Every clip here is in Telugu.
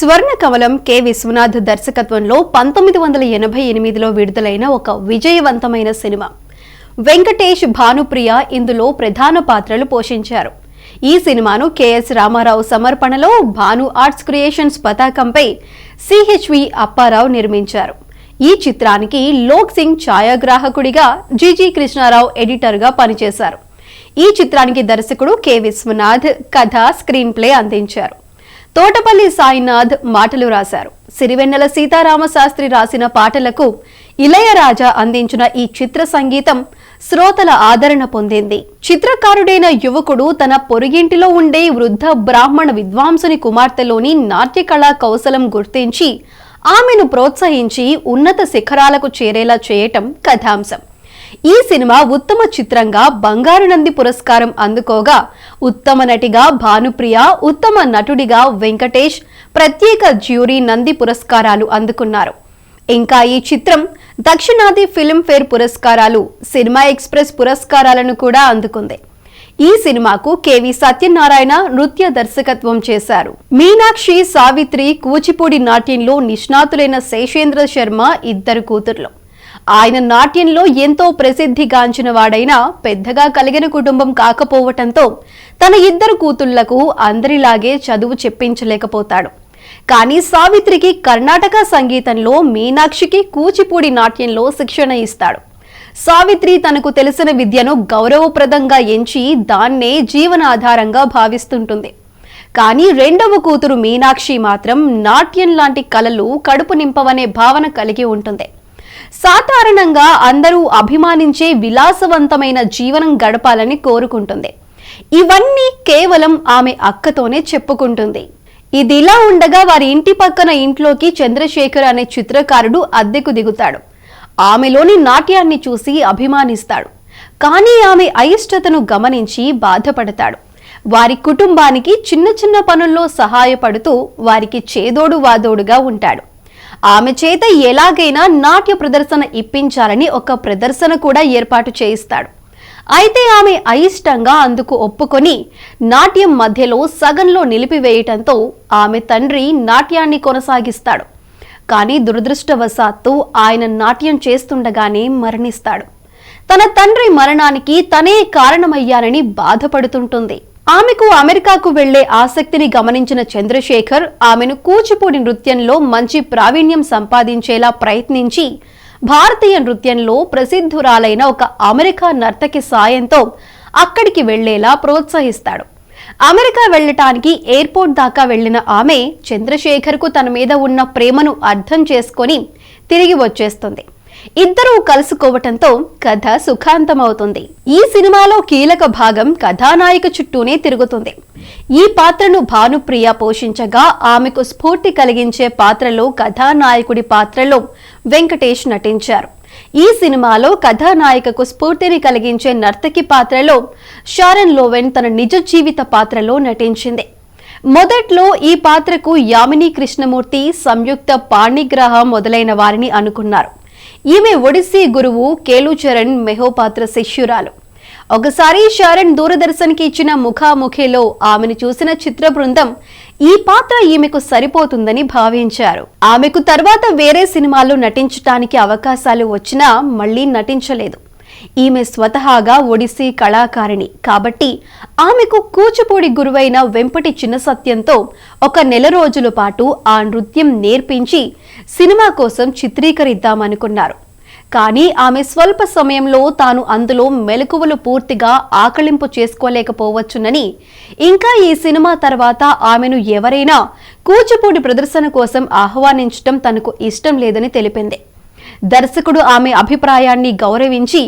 స్వర్ణ కమలం కె విశ్వనాథ్ దర్శకత్వంలో 1988లో విడుదలైన ఒక విజయవంతమైన సినిమా. వెంకటేష్, భానుప్రియ ఇందులో ప్రధాన పాత్రలు పోషించారు. ఈ సినిమాను కెఎస్ రామారావు సమర్పణలో భాను ఆర్ట్స్ క్రియేషన్స్ పతాకంపై సిహెచ్వి అప్పారావు నిర్మించారు. ఈ చిత్రానికి లోక్ సింగ్ ఛాయాగ్రాహకుడిగా, జిజి కృష్ణారావు ఎడిటర్గా పనిచేశారు. ఈ చిత్రానికి దర్శకుడు కె విశ్వనాథ్ కథ, స్క్రీన్ ప్లే అందించారు. తోటపల్లి సాయినాథ్ మాటలు రాశారు. సిరివెన్నెల సీతారామశాస్త్రి రాసిన పాటలకు ఇళయరాజా అందించిన ఈ చిత్ర సంగీతం శ్రోతల ఆదరణ పొందింది. చిత్రకారుడైన యువకుడు తన పొరుగింటిలో ఉండే వృద్ధ బ్రాహ్మణ విద్వాంసుని కుమార్తెలోని నాట్య కళా కౌశలం గుర్తించి ఆమెను ప్రోత్సహించి ఉన్నత శిఖరాలకు చేరేలా చేయటం కథాంశం. ఈ సినిమా ఉత్తమ చిత్రంగా బంగారు నంది పురస్కారం అందుకోగా, ఉత్తమ నటిగా భానుప్రియ, ఉత్తమ నటుడిగా వెంకటేష్ ప్రత్యేక జ్యూరీ నంది పురస్కారాలు అందుకున్నారు. ఇంకా ఈ చిత్రం దక్షిణాది ఫిల్మ్ఫేర్ పురస్కారాలు, సినిమా ఎక్స్ప్రెస్ పురస్కారాలను కూడా అందుకుంది. ఈ సినిమాకు కెవి సత్యనారాయణ నృత్య దర్శకత్వం చేశారు. మీనాక్షి, సావిత్రి కూచిపూడి నాట్యంలో నిష్ణాతులైన శేషేంద్ర శర్మ ఇద్దరు కూతుర్లు. ఆయన నాట్యంలో ఎంతో ప్రసిద్ధిగాంచిన వాడైనా పెద్దగా కలిగిన కుటుంబం కాకపోవటంతో తన ఇద్దరు కూతుళ్లకు అందరిలాగే చదువు చెప్పించలేకపోతాడు. కానీ సావిత్రికి కర్ణాటక సంగీతంలో, మీనాక్షికి కూచిపూడి నాట్యంలో శిక్షణ ఇస్తాడు. సావిత్రి తనకు తెలిసిన విద్యను గౌరవప్రదంగా ఎంచి దాన్నే జీవనాధారంగా భావిస్తుంటుంది. కానీ రెండవ కూతురు మీనాక్షి మాత్రం నాట్యం లాంటి కళలు కడుపు నింపవనే భావన కలిగి ఉంటుంది. సాధారణంగా అందరూ అభిమానించే విలాసవంతమైన జీవనం గడపాలని కోరుకుంటుంది. ఇవన్నీ కేవలం ఆమె అక్కతోనే చెప్పుకుంటుంది. ఇదిలా ఉండగా వారి ఇంటి పక్కన ఇంట్లోకి చంద్రశేఖర్ అనే చిత్రకారుడు అద్దెకు దిగుతాడు. ఆమెలోని నాట్యాన్ని చూసి అభిమానిస్తాడు. కానీ ఆమె అయిష్టతను గమనించి బాధపడతాడు. వారి కుటుంబానికి చిన్న చిన్న పనుల్లో సహాయపడుతూ వారికి చేదోడు వాదోడుగా ఉంటాడు. ఆమె చేత ఎలాగైనా నాట్య ప్రదర్శన ఇప్పించాలని ఒక ప్రదర్శన కూడా ఏర్పాటు చేయిస్తాడు. అయితే ఆమె అయిష్టంగా అందుకు ఒప్పుకొని నాట్యం మధ్యలో సగంలో నిలిపివేయటంతో ఆమె తండ్రి నాట్యాన్ని కొనసాగిస్తాడు. కానీ దురదృష్టవశాత్తు ఆయన నాట్యం చేస్తుండగానే మరణిస్తాడు. తన తండ్రి మరణానికి తనే కారణమయ్యానని బాధపడుతుంటుంది. ఆమెకు అమెరికాకు వెళ్లే ఆసక్తిని గమనించిన చంద్రశేఖర్ ఆమెను కూచిపూడి నృత్యంలో మంచి ప్రావీణ్యం సంపాదించేలా ప్రయత్నించి భారతీయ నృత్యంలో ప్రసిద్ధురాలైన ఒక అమెరికా నర్తకి సాయంతో అక్కడికి వెళ్లేలా ప్రోత్సహిస్తాడు. అమెరికా వెళ్లటానికి ఎయిర్పోర్ట్ దాకా వెళ్లిన ఆమె చంద్రశేఖర్కు తన మీద ఉన్న ప్రేమను అర్థం చేసుకొని తిరిగి వచ్చేస్తుంది. ఇద్దరూ కలుసుకోవటంతో కథ సుఖాంతమవుతుంది. ఈ సినిమాలో కీలక భాగం కథానాయిక చుట్టూనే తిరుగుతుంది. ఈ పాత్రను భానుప్రియ పోషించగా, ఆమెకు స్ఫూర్తి కలిగించే పాత్రలో కథానాయకుడి పాత్రలో వెంకటేష్ నటించారు. ఈ సినిమాలో కథానాయికకు స్ఫూర్తిని కలిగించే నర్తకి పాత్రలో షారన్ లోవెన్ తన నిజ జీవిత పాత్రలో నటించింది. మొదట్లో ఈ పాత్రకు యామిని కృష్ణమూర్తి, సంయుక్త పాణిగ్రహ మొదలైన వారిని అనుకున్నారు. ఈమె ఒడిస్సీ గురువు కేలుచరణ్ మెహోపాత్ర శిష్యురాలు. ఒకసారి షారన్ దూరదర్శన్కి ఇచ్చిన ముఖాముఖిలో ఆమెను చూసిన చిత్ర బృందం ఈ పాత్ర ఈమెకు సరిపోతుందని భావించారు. ఆమెకు తర్వాత వేరే సినిమాల్లో నటించటానికి అవకాశాలు వచ్చినా మళ్లీ నటించలేదు. ఈమె స్వతహాగా ఒడిస్సీ కళాకారిణి కాబట్టి ఆమెకు కూచిపూడి గురువైన వెంపటి చిన్నసత్యంతో 1 నెల రోజుల పాటు ఆ నృత్యం నేర్పించి సినిమా కోసం చిత్రీకరిద్దామనుకున్నారు. కానీ ఆమె స్వల్ప సమయంలో తాను అందులో మెలకువలు పూర్తిగా ఆకళింపు చేసుకోలేకపోవచ్చునని, ఇంకా ఈ సినిమా తర్వాత ఆమెను ఎవరైనా కూచిపూడి ప్రదర్శన కోసం ఆహ్వానించడం తనకు ఇష్టం లేదని తెలిపింది. దర్శకుడు ఆమె అభిప్రాయాన్ని గౌరవించి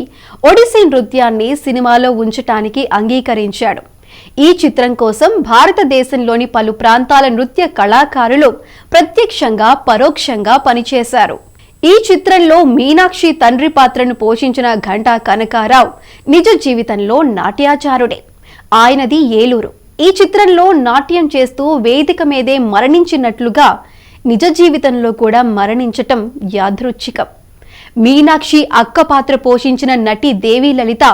ఒడిస్సీ నృత్యాన్ని సినిమాలో ఉంచటానికి అంగీకరించాడు. ఈ చిత్రం కోసం భారతదేశంలోని పలు ప్రాంతాల నృత్య కళాకారులు ప్రత్యక్షంగా, పరోక్షంగా పనిచేశారు. ఈ చిత్రంలో మీనాక్షి తండ్రి పాత్రను పోషించిన ఘంటా కనకారావు నిజ జీవితంలో నాట్యాచారుడే. ఆయనది ఏలూరు. ఈ చిత్రంలో నాట్యం చేస్తూ వేదిక మీదే మరణించినట్లుగా నిజ జీవితంలో కూడా మరణించటం యాదృచ్ఛికం. మీనాక్షి అక్క పాత్ర పోషించిన నటి దేవి లలిత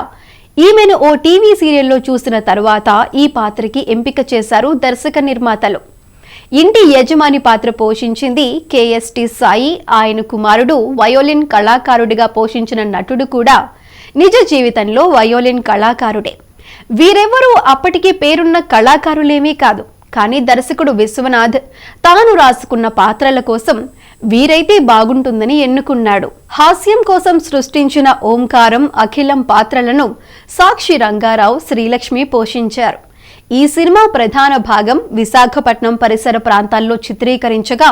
ఈమెను ఓ టీవీ సీరియల్లో చూసిన తరువాత ఈ పాత్రకి ఎంపిక చేశారు దర్శక నిర్మాతలు. ఇంటి యజమాని పాత్ర పోషించింది కేఎస్టి సాయి. ఆయన కుమారుడు వయోలిన్ కళాకారుడిగా పోషించిన నటుడు కూడా నిజ జీవితంలో వయోలిన్ కళాకారుడే. వీరెవరూ అప్పటికి పేరున్న కళాకారులేమీ కాదు. కానీ దర్శకుడు విశ్వనాథ్ తాను రాసుకున్న పాత్రల కోసం వీరైతే బాగుంటుందని ఎన్నుకున్నాడు. హాస్యం కోసం సృష్టించిన ఓంకారం, అఖిలం పాత్రలను సాక్షి రంగారావు, శ్రీలక్ష్మి పోషించారు. ఈ సినిమా ప్రధాన భాగం విశాఖపట్నం పరిసర ప్రాంతాల్లో చిత్రీకరించగా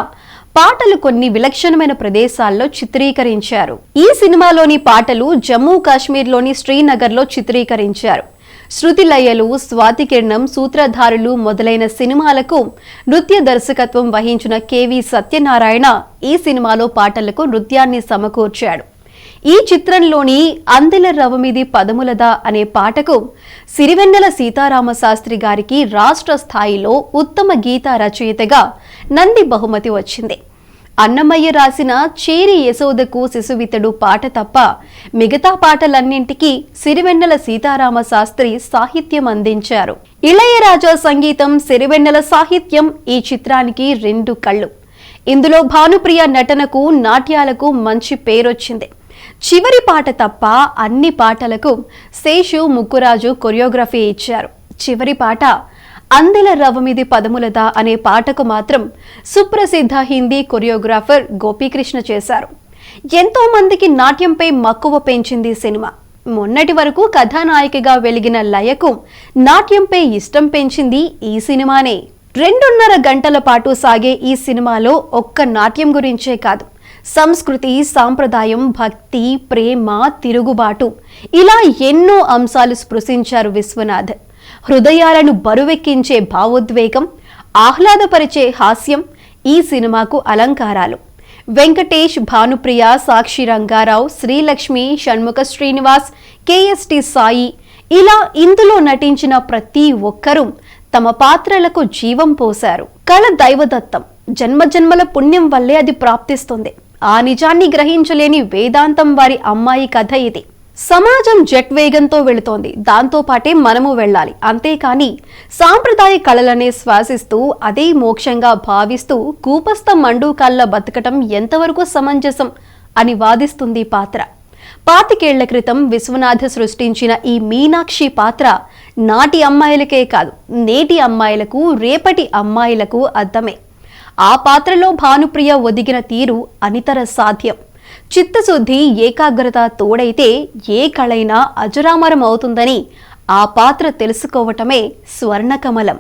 పాటలు కొన్ని విలక్షణమైన ప్రదేశాల్లో చిత్రీకరించారు. ఈ సినిమాలోని పాటలు జమ్మూ కాశ్మీర్లోని శ్రీనగర్లో చిత్రీకరించారు. శృతి లయలు, స్వాతికిరణం, సూత్రధారులు మొదలైన సినిమాలకు నృత్య దర్శకత్వం వహించిన కెవి సత్యనారాయణ ఈ సినిమాలో పాటలకు నృత్యాన్ని సమకూర్చాడు. ఈ చిత్రంలోని అందెల రవమిది పదములదా అనే పాటకు సిరివెన్నెల సీతారామశాస్త్రి గారికి రాష్ట్ర స్థాయిలో ఉత్తమ గీత రచయితగా నంది బహుమతి వచ్చింది. అన్నమయ్య రాసిన చేరి యశోదకు శిశువితడు పాట తప్ప మిగతా పాటలన్నింటికీ సిరివెన్నెల సీతారామశాస్త్రి సాహిత్యం అందించారు. ఇళయరాజా సంగీతం, సిరివెన్నెల సాహిత్యం ఈ చిత్రానికి రెండు కళ్ళు. ఇందులో భానుప్రియ నటనకు, నాట్యాలకు మంచి పేరొచ్చింది. చివరి పాట తప్ప అన్ని పాటలకు శేషు, ముక్కురాజు కొరియోగ్రఫీ ఇచ్చారు. చివరి పాట అందెల రవమిది పదములదా అనే పాటకు మాత్రం సుప్రసిద్ధ హిందీ కొరియోగ్రాఫర్ గోపీకృష్ణ చేశారు. ఎంతో మందికి నాట్యంపై మక్కువ పెంచింది సినిమా. మొన్నటి వరకు కథానాయికగా వెలిగిన లయకు నాట్యంపై ఇష్టం పెంచింది ఈ సినిమానే. 2.5 గంటల పాటు సాగే ఈ సినిమాలో ఒక్క నాట్యం గురించే కాదు, సంస్కృతి, సాంప్రదాయం, భక్తి, ప్రేమ, తిరుగుబాటు ఇలా ఎన్నో అంశాలు స్పృశించారు విశ్వనాథ్. హృదయాలను బరువెక్కించే భావోద్వేగం, ఆహ్లాదపరిచే హాస్యం ఈ సినిమాకు అలంకారాలు. వెంకటేష్, భానుప్రియ, సాక్షి రంగారావు, శ్రీలక్ష్మి, షణ్ముఖ శ్రీనివాస్, కేఎస్టి సాయి ఇలా ఇందులో నటించిన ప్రతి ఒక్కరూ తమ పాత్రలకు జీవం పోశారు. కళ దైవదత్తం, జన్మజన్మల పుణ్యం వల్లే అది ప్రాప్తిస్తుంది. ఆ నిజాన్ని గ్రహించలేని వేదాంతం వారి అమ్మాయి కథ ఇది. సమాజం జెట్ వేగంతో వెళుతోంది, దాంతో పాటే మనము వెళ్ళాలి. అంతేకాని సాంప్రదాయ కళలనే శ్వాసిస్తూ అదే మోక్షంగా భావిస్తూ కూపస్థ మండూకాల్ల బతకటం ఎంతవరకు సమంజసం అని వాదిస్తుంది పాత్ర. 25 ఏళ్ల క్రితం విశ్వనాథ్ సృష్టించిన ఈ మీనాక్షి పాత్ర నాటి అమ్మాయిలకే కాదు, నేటి అమ్మాయిలకు, రేపటి అమ్మాయిలకు అద్దమే. ఆ పాత్రలో భానుప్రియ ఒదిగిన తీరు అనితర సాధ్యం. చిత్తశుద్ధి, ఏకాగ్రత తోడైతే ఏ కళైనా అజరామరం అవుతుందని ఆ పాత్ర తెలుసుకోవటమే స్వర్ణకమలం.